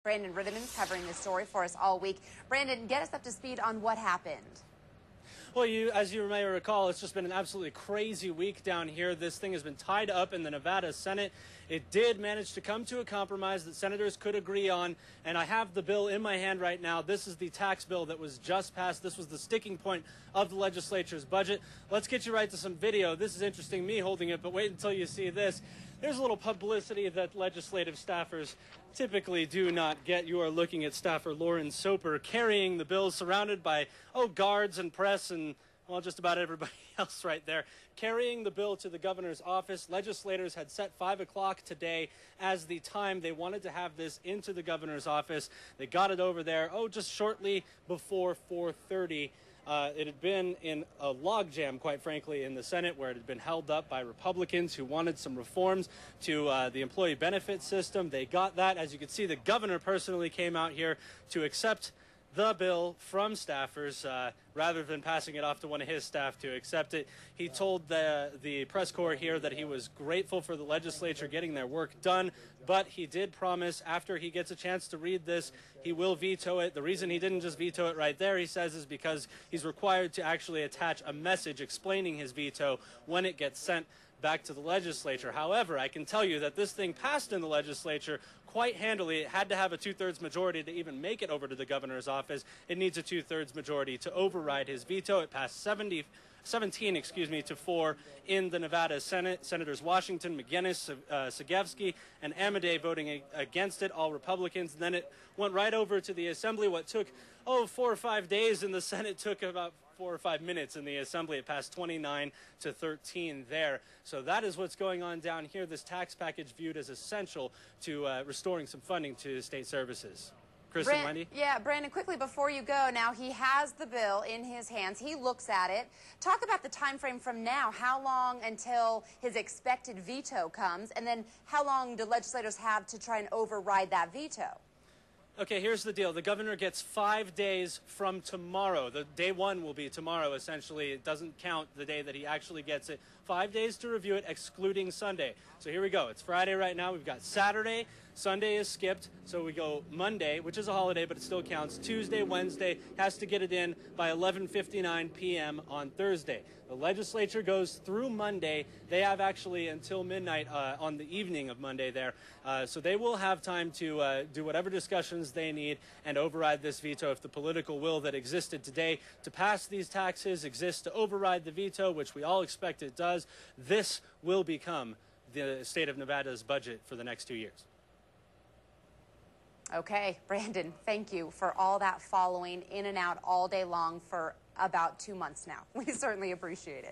Brandon Ritherman's covering this story for us all week. Brandon, get us up to speed on what happened. Well, as you may recall, it's just been an absolutely crazy week down here. This thing has been tied up in the Nevada Senate. It did manage to come to a compromise that senators could agree on, and I have the bill in my hand right now. This is the tax bill that was just passed. This was the sticking point of the legislature's budget. Let's get you right to some video. This is interesting, me holding it, but wait until you see this. There's a little publicity that legislative staffers typically do not get. You are looking at staffer Lauren Soper carrying the bill, surrounded by, guards and press and, well, just about everybody else right there, carrying the bill to the governor's office. Legislators had set 5 o'clock today as the time they wanted to have this into the governor's office. They got it over there, just shortly before 4:30. It had been in a logjam, quite frankly, in the Senate, where it had been held up by Republicans who wanted some reforms to the employee benefit system. They got that. As you can see, the governor personally came out here to accept the bill from staffers rather than passing it off to one of his staff to accept it. He told the press corps here that he was grateful for the legislature getting their work done, but he did promise after he gets a chance to read this, he will veto it. The reason he didn't just veto it right there, he says, is because he's required to actually attach a message explaining his veto when it gets sent back to the legislature. However, I can tell you that this thing passed in the legislature quite handily. It had to have a 2/3 majority to even make it over to the governor's office. It needs a 2/3 majority to override his veto. It passed 17 to 4 in the Nevada Senate. Senators Washington, McGinnis, Sagevsky, and Amade voting against it, all Republicans. And then it went right over to the Assembly. What took 4 or 5 days in the Senate took about 4 or 5 minutes in the Assembly. It passed 29-13 there. So that is what's going on down here. This tax package viewed as essential to restoring some funding to state services. Kristen, Wendy? Yeah, Brandon, quickly before you go, now he has the bill in his hands. He looks at it. Talk about the time frame from now. How long until his expected veto comes? And then how long do legislators have to try and override that veto? Okay, here's the deal. The governor gets 5 days from tomorrow. The day one will be tomorrow, essentially. It doesn't count the day that he actually gets it. 5 days to review it, excluding Sunday. So here we go. It's Friday right now. We've got Saturday. Sunday is skipped. So we go Monday, which is a holiday, but it still counts. Tuesday, Wednesday, has to get it in by 11:59 p.m. on Thursday. The legislature goes through Monday. They have actually until midnight on the evening of Monday there. So they will have time to do whatever discussions they need and override this veto if the political will that existed today to pass these taxes exists to override the veto, which we all expect it does. This will become the state of Nevada's budget for the next 2 years. Okay, Brandon, thank you for all that following in and out all day long for about 2 months now. We certainly appreciate it.